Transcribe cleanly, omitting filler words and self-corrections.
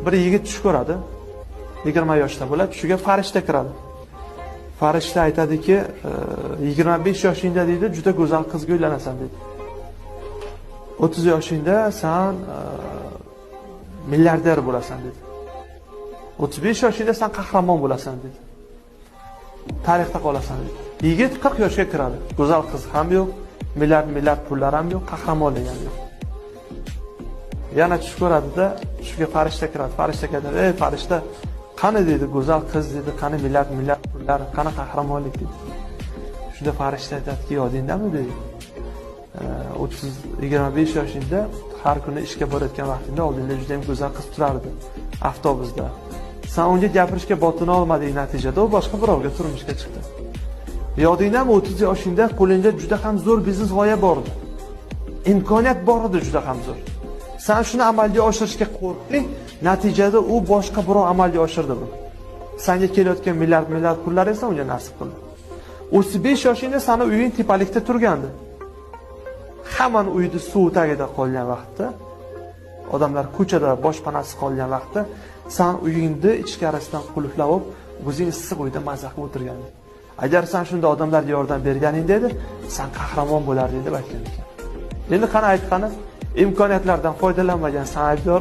bir yigit tush ko'radi. 20 yoshda bo'ladi, tushiga farishta kiradi. Farishta aytadiki, 25 yoshingda deydi, juda go'zal qizga uylanasan deydi. 30 yoshingda sen milliarder bo'lasan deydi. 35 yoshingda sen qahramon bo'lasan deydi. Tarixda qolasan deydi. Yigit 40 yoshga kiradi. Go'zal qiz ham yo'q, milliard pullar ham yo'q, qahramonlik ham yo'q. Yana tush ko'radi-da, tushiga farishta kiradi. Farishta aytadi: "Ey farishta, qani deydi, go'zal qiz deydi, qani milliard pullar, qani qahramonlik deydi." Shunda farishta aytadiki, "Yodingdami?" deydi. 25 yoshingda har kuni ishga borayotgan vaqtingda oldingda juda ham go'zal qiz turardi avtobusda. Sen unga gapirishga botina olmading, natijada u boshqa birovga turmushga chiqdi. Yodingdami, 30 yoshingda qo'lingda juda ham zo'r biznes g'oya bor edi. Imkoniyat bor edi juda ham zo'r. Sen shuni amalga oshirishga qo'rqding, natijada u boshqa birov amalga oshirdi buni. Senga kelayotgan milliard pullar esa unga nasib qildi. 35 yoshingda seni uying tepalikda turgandi. Hamon uyda suv tagida qolgan vaqtda, odamlar ko'chada boshpanasiz qolgan vaqtda, sen uyingni ichkarisidan qulflab olib, o'zing issiq uyda mazza qilib o'tirganding. Agar sen shunda odamlarga yordam berganingda edi, sen qahramon bo'larding deb aytgan ekan. Endi qani aytqani, imkoniyatlardan foydalanmagan sen aybdor